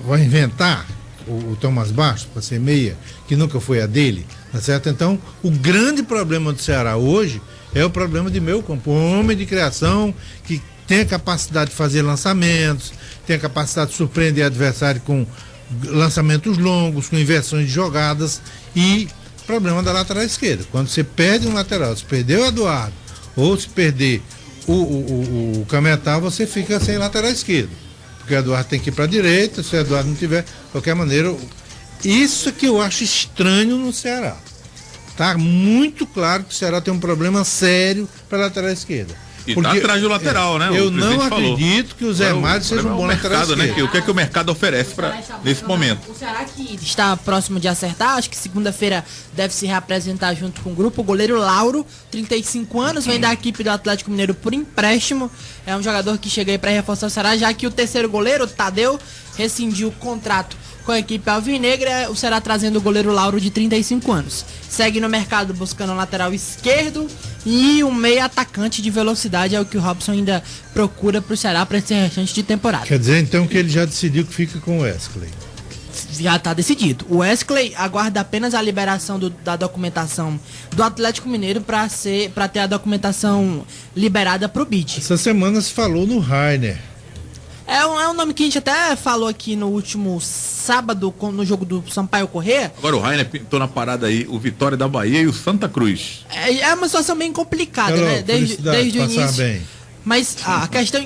E: Vai inventar o Thomas Bastos para ser meia, que nunca foi a dele, tá certo? Então, o grande problema do Ceará hoje é o problema de meio campo, um homem de criação que tem a capacidade de fazer lançamentos, tem a capacidade de surpreender o adversário com lançamentos longos, com inversões de jogadas e problema da lateral esquerda. Quando você perde um lateral, se perder o Eduardo ou se perder o Cametá, você fica sem lateral esquerdo. Porque o Eduardo tem que ir para a direita, se o Eduardo não tiver, de qualquer maneira, isso que eu acho estranho no Ceará. Tá muito claro que o Ceará tem um problema sério para a lateral esquerda.
D: E porque, tá atrás do lateral, né?
E: Eu não acredito que o Zé Mário seja um bom lateral esquerdo.
D: Né? O que é que o mercado oferece nesse momento?
A: O Ceará que está próximo de acertar, acho que segunda-feira deve se reapresentar junto com o grupo. O goleiro Lauro, 35 anos, vem da equipe do Atlético Mineiro por empréstimo. É um jogador que chega aí para reforçar o Ceará, já que o terceiro goleiro, o Tadeu, rescindiu o contrato com a equipe alvinegra. O Ceará trazendo o goleiro Lauro, de 35 anos. Segue no mercado buscando um lateral esquerdo e um meio atacante de velocidade, é o que o Robson ainda procura pro Ceará para esse restante de temporada.
E: Quer dizer então que ele já decidiu que fica com o Wesley?
A: Já está decidido. O Wesley aguarda apenas a liberação da documentação do Atlético Mineiro para ter a documentação liberada pro BID.
E: Essa semana se falou no Rainer.
A: É um nome que a gente até falou aqui no último sábado, no jogo do Sampaio Corrêa.
D: Agora o Rainer pintou na parada aí o Vitória da Bahia e o Santa Cruz.
A: É uma situação bem complicada, né? Desde o início. Bem. Mas a questão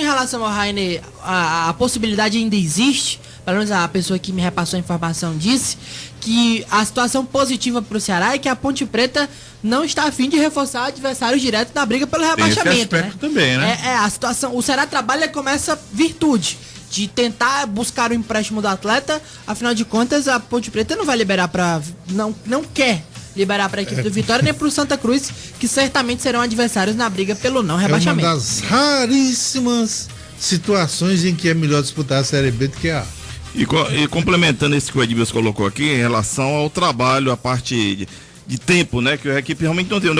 A: em relação ao Rainer, a possibilidade ainda existe, pelo menos a pessoa que me repassou a informação disse, que a situação positiva para o Ceará é que a Ponte Preta não está a fim de reforçar adversários direto na briga pelo rebaixamento.
D: Esse aspecto também, né?
A: A situação, o Ceará trabalha com essa virtude de tentar buscar o empréstimo do atleta, afinal de contas a Ponte Preta não vai liberar não quer liberar para a equipe do Vitória nem para o Santa Cruz, que certamente serão adversários na briga pelo não rebaixamento.
E: É uma das raríssimas situações em que é melhor disputar a Série B do que a A.
G: E complementando isso que o Edilson colocou aqui, em relação ao trabalho, a parte de tempo, né, que a equipe realmente não tem.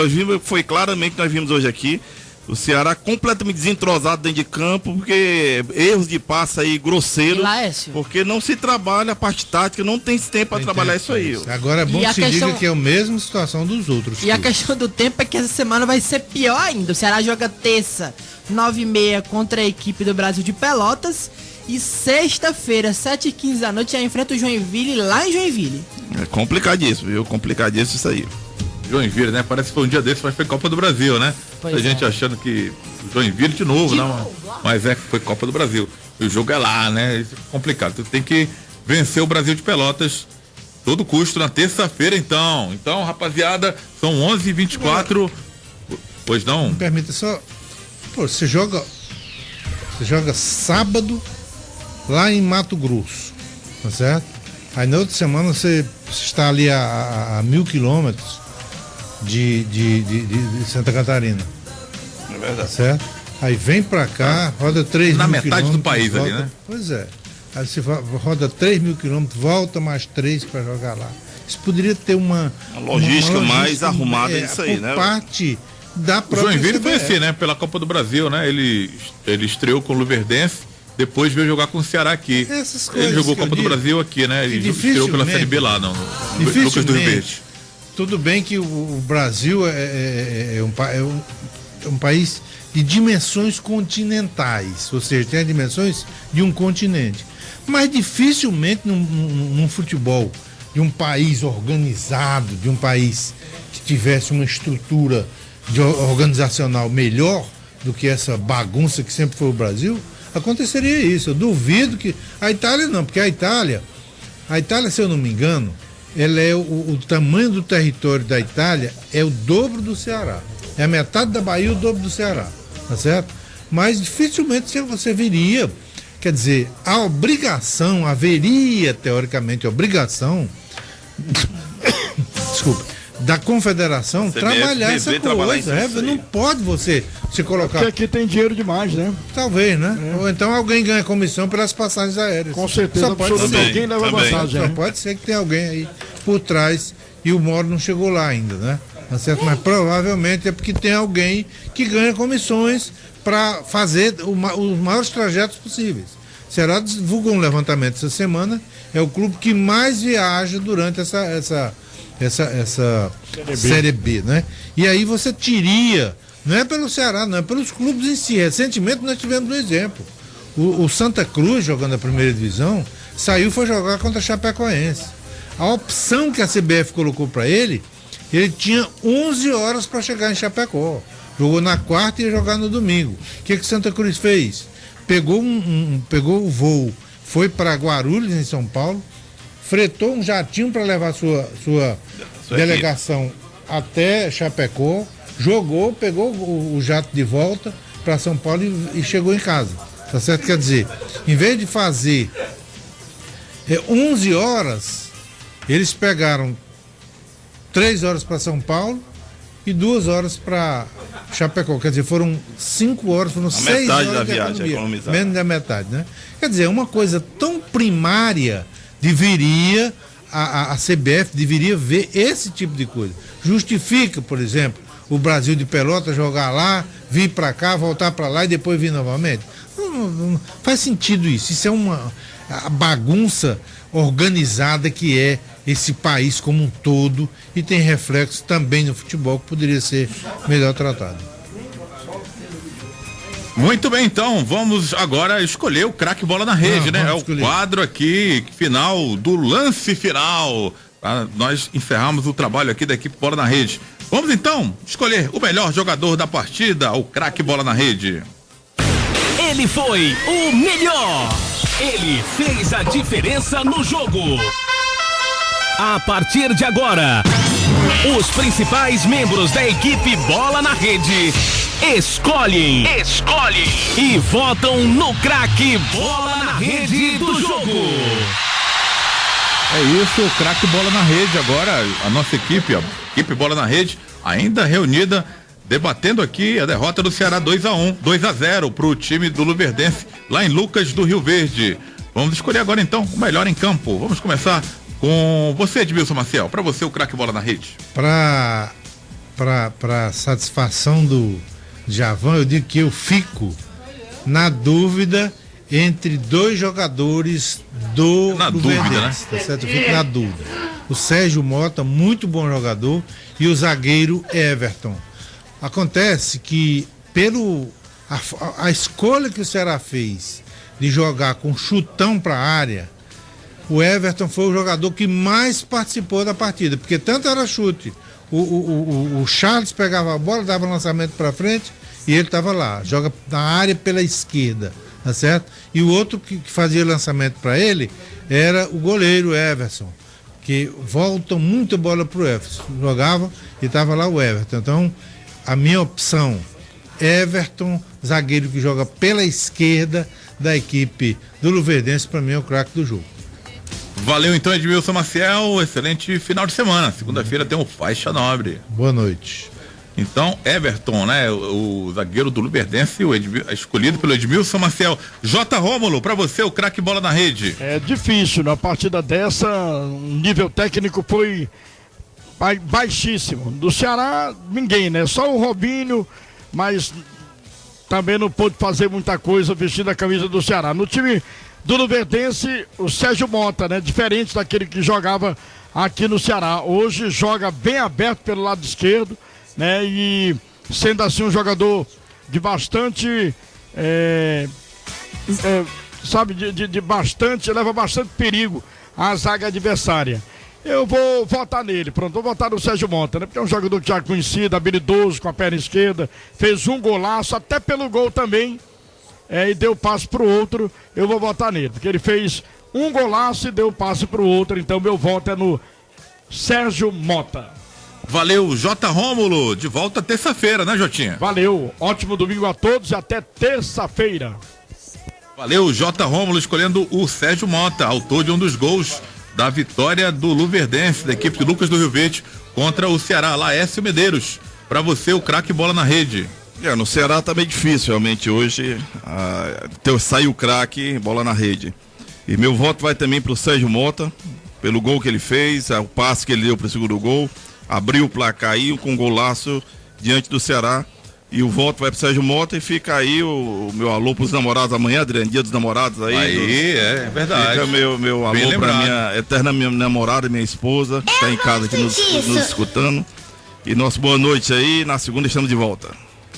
G: Foi claramente que nós vimos hoje aqui, o Ceará completamente desentrosado dentro de campo, porque erros de passe aí grosseiros, porque não se trabalha a parte tática, não tem tempo para trabalhar isso aí.
E: Agora é bom que se diga que é a mesma situação dos outros.
A: E a questão do tempo é que essa semana vai ser pior ainda. O Ceará joga terça, 9h30 contra a equipe do Brasil de Pelotas. E sexta-feira, 7h15 da noite, já enfrenta o Joinville lá em Joinville.
G: É complicadíssimo, viu? Complicadíssimo isso aí.
D: Joinville, né? Parece que foi um dia desse, mas foi Copa do Brasil, né? A gente achando que Joinville de novo, não. Mas foi Copa do Brasil. E o jogo é lá, né? Isso é complicado. Tu tem que vencer o Brasil de Pelotas todo custo na terça-feira, então. Então, rapaziada, são 11h24. Pois não?
E: Me permita só. Pô, você joga sábado lá em Mato Grosso, tá certo? Aí na outra semana você está ali a 1.000 quilômetros de Santa Catarina.
G: É verdade.
E: Tá certo? Aí vem pra cá, roda 3
D: na
E: mil
D: metade do país
E: volta,
D: ali, né?
E: Pois é. Aí você roda 3.000 quilômetros, volta mais 3 para jogar lá. Isso poderia ter uma
G: logística mais arrumada disso aí, né?
E: Parte da própria.
D: O Joinville foi assim, né? Pela Copa do Brasil, né? Ele estreou com o Luverdense, depois veio jogar com o Ceará aqui. Ele jogou Copa do Brasil aqui, né? Ele estreou pela Série B lá, no Lucas do Rio Verde.
E: Tudo bem que o Brasil é um país de dimensões continentais, ou seja, tem as dimensões de um continente. Mas dificilmente num futebol de um país organizado, de um país que tivesse uma estrutura organizacional melhor do que essa bagunça que sempre foi o Brasil, aconteceria isso. Eu duvido que a Itália não, porque a Itália, se eu não me engano, ela é o tamanho do território da Itália é o dobro do Ceará. É a metade da Bahia, o dobro do Ceará, tá certo? Mas dificilmente você viria, quer dizer, haveria teoricamente a obrigação da confederação trabalhar essa coisa. Não pode você se colocar.
B: Porque aqui tem dinheiro demais, né?
E: Talvez, né? Ou então alguém ganha comissão pelas passagens aéreas.
B: Com certeza, alguém leva vantagem.
E: Só pode ser que tenha alguém aí por trás e o Moro não chegou lá ainda, né? Tá certo? Mas provavelmente é porque tem alguém que ganha comissões para fazer os maiores trajetos possíveis. O Ceará divulgou um levantamento essa semana, é o clube que mais viaja durante essa Série B, né? E aí você tiria, não é pelo Ceará, não, é pelos clubes em si. Recentemente nós tivemos um exemplo. O Santa Cruz, jogando a primeira divisão, foi jogar contra a Chapecoense. A opção que a CBF colocou para ele tinha 11 horas para chegar em Chapecó. Jogou na quarta e ia jogar no domingo. O que Santa Cruz fez? Pegou o voo, foi para Guarulhos, em São Paulo, fretou um jatinho para levar sua delegação até Chapecó, jogou, pegou o jato de volta para São Paulo e chegou em casa. Tá certo? Quer dizer, em vez de fazer 11 horas, eles pegaram 3 horas para São Paulo e 2 horas para Chapecó. Quer dizer, foram 5 horas, foram 6 horas
G: da viagem, economizar.
E: Menos da metade, né? Quer dizer, uma coisa tão primária deveria, a CBF deveria ver esse tipo de coisa. Justifica, por exemplo, o Brasil de Pelotas jogar lá, vir para cá, voltar para lá e depois vir novamente. Não faz sentido isso. Isso é a bagunça organizada que é esse país como um todo e tem reflexo também no futebol que poderia ser melhor tratado.
D: Muito bem, então, vamos agora escolher o craque bola na rede, né? É o quadro aqui, final, do lance final. Nós encerramos o trabalho aqui da equipe Bola na Rede. Vamos então escolher o melhor jogador da partida, o craque bola na rede.
H: Ele foi o melhor. Ele fez a diferença no jogo. A partir de agora, os principais membros da equipe Bola na Rede escolhem e votam no craque Bola na Rede do jogo.
D: É isso, o craque bola na rede. Agora a nossa equipe, a equipe Bola na Rede, ainda reunida, debatendo aqui a derrota do Ceará 2-0 para o time do Luverdense, lá em Lucas do Rio Verde. Vamos escolher agora então o melhor em campo. Vamos começar com você, Edmilson Maciel. Para você, o craque bola na rede.
E: Para satisfação do Javan, eu digo que eu fico na dúvida entre 2 jogadores do Luverdense, né? Tá certo? Eu fico na dúvida. O Sérgio Mota, muito bom jogador, e o zagueiro Everton. Acontece que a escolha que o Ceará fez de jogar com chutão para a área, o Everton foi o jogador que mais participou da partida, porque tanto era chute, o Charles pegava a bola, dava lançamento para frente e ele estava lá, joga na área pela esquerda, tá certo? E o outro que fazia lançamento para ele era o goleiro Everson, que volta muito bola pro Everton, jogava e estava lá o Everton. Então, a minha opção, Everton, zagueiro que joga pela esquerda da equipe do Luverdense, para mim é o craque do jogo.
D: Valeu então, Edmilson Maciel, excelente final de semana. Segunda-feira tem o Faixa Nobre.
E: Boa noite.
D: Então, Everton, né, o zagueiro do Luverdense, escolhido pelo Edmilson Maciel. J. Rômulo, para você, o craque bola na rede.
B: É difícil, na partida dessa, o nível técnico foi baixíssimo. Do Ceará, ninguém, né? Só o Robinho, mas também não pôde fazer muita coisa vestindo a camisa do Ceará. No time do Luverdense, o Sérgio Mota, né? Diferente daquele que jogava aqui no Ceará. Hoje joga bem aberto pelo lado esquerdo, né? E sendo assim um jogador de bastante, leva bastante perigo à zaga adversária. Eu vou votar nele, pronto, vou votar no Sérgio Mota, né? Porque é um jogador que já conhecido, habilidoso, com a perna esquerda, fez um golaço, até pelo gol também, e deu passe pro outro, eu vou votar nele, porque ele fez um golaço e deu passe pro outro, então meu voto é no Sérgio Mota.
D: Valeu, J. Rômulo, de volta terça-feira, né, Jotinha?
B: Valeu, ótimo domingo a todos e até terça-feira.
D: Valeu, J. Rômulo escolhendo o Sérgio Mota, autor de um dos gols da vitória do Luverdense, da equipe de Lucas do Rio Verde contra o Ceará. Laércio Medeiros, para você o craque bola na rede.
G: No Ceará tá bem difícil realmente hoje, sair o craque, bola na rede. E meu voto vai também pro Sérgio Mota, pelo gol que ele fez, o passe que ele deu pro segundo gol, abriu o placar aí com um golaço diante do Ceará. E o voto vai pro Sérgio Mota e fica aí o meu alô pros namorados amanhã, Adriano, dia dos namorados aí.
D: É verdade.
G: Fica meu alô pra minha eterna minha namorada, minha esposa, que tá em casa aqui nos escutando. E nosso boa noite aí, na segunda estamos de volta.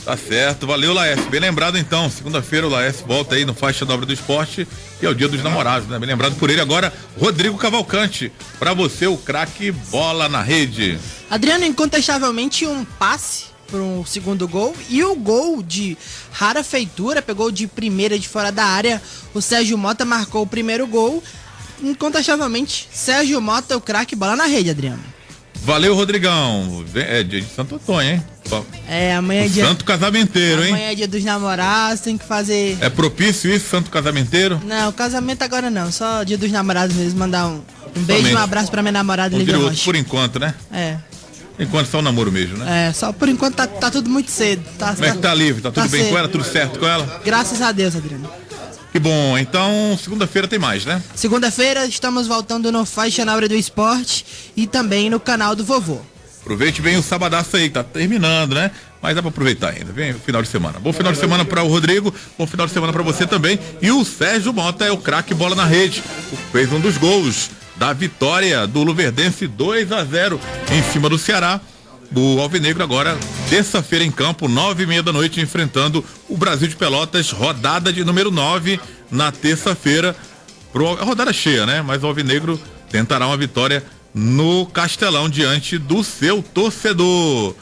D: Tá certo, valeu, Laércio. Bem lembrado então, segunda-feira o Laércio volta aí no Faixa Dobra do Esporte e é o dia dos namorados, né? Bem lembrado por ele agora, Rodrigo Cavalcante. Pra você o craque bola na rede.
A: Adriano, incontestavelmente um passe pro segundo gol e o gol de rara feitura, pegou de primeira de fora da área. O Sérgio Mota marcou o primeiro gol. Incontestavelmente, Sérgio Mota, o craque bola na rede, Adriano.
D: Valeu, Rodrigão. É dia de Santo Antônio, hein?
A: Amanhã é dia...
D: Santo casamenteiro, hein?
A: Amanhã é dia dos namorados, tem que fazer...
D: É propício isso, santo casamenteiro?
A: Não, casamento agora não, só dia dos namorados mesmo, mandar um beijo e um abraço pra minha namorada, Lívia Rocha.
D: Por enquanto, né? Enquanto só o namoro mesmo, né?
A: Só por enquanto tá tudo muito cedo.
D: Como é que tá, Lívia? Tá tudo bem cedo com ela? Tudo certo com ela?
A: Graças a Deus, Adriano.
D: Que bom, então segunda-feira tem mais, né?
A: Segunda-feira estamos voltando no Faixa na Hora do Esporte e também no canal do Vovô.
D: Aproveite bem o sabadaço aí, tá terminando, né? Mas dá pra aproveitar ainda, vem o final de semana. Bom final de semana para o Rodrigo, bom final de semana para você também. E o Sérgio Mota é o craque bola na rede, fez um dos gols da vitória do Luverdense 2-0 em cima do Ceará. O Alvinegro agora, terça-feira em campo, 9h30 da noite, enfrentando o Brasil de Pelotas, rodada de número 9 na terça-feira. A rodada cheia, né? Mas o Alvinegro tentará uma vitória no Castelão diante do seu torcedor.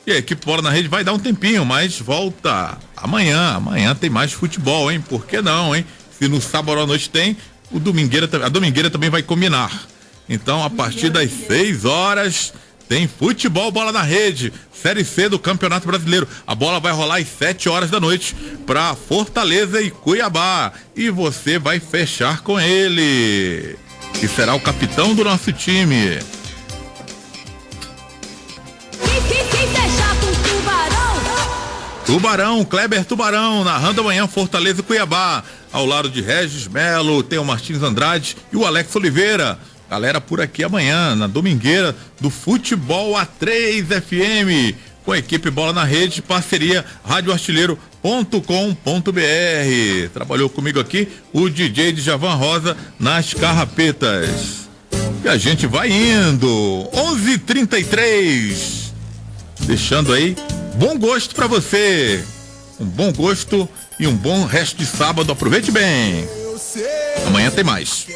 D: E a equipe bola na rede vai dar um tempinho, mas volta amanhã. Amanhã tem mais futebol, hein? Por que não, hein? Se no sábado à noite tem, a domingueira também vai combinar. Então, a partir das 6 horas... tem futebol bola na rede, Série C do Campeonato Brasileiro. A bola vai rolar às 7 horas da noite para Fortaleza e Cuiabá. E você vai fechar com ele, que será o capitão do nosso time.
I: Quem fechar com
D: Tubarão, Kleber Tubarão, narrando amanhã Fortaleza e Cuiabá. Ao lado de Regis Melo, tem o Martins Andrade e o Alex Oliveira. Galera por aqui amanhã, na domingueira do Futebol A3 FM, com a equipe Bola na Rede, parceria radioartilheiro.com.br. Trabalhou comigo aqui o DJ Djavan Rosa nas carrapetas. E a gente vai indo, 11h33, deixando aí bom gosto pra você, um bom gosto e um bom resto de sábado, aproveite bem. Amanhã tem mais.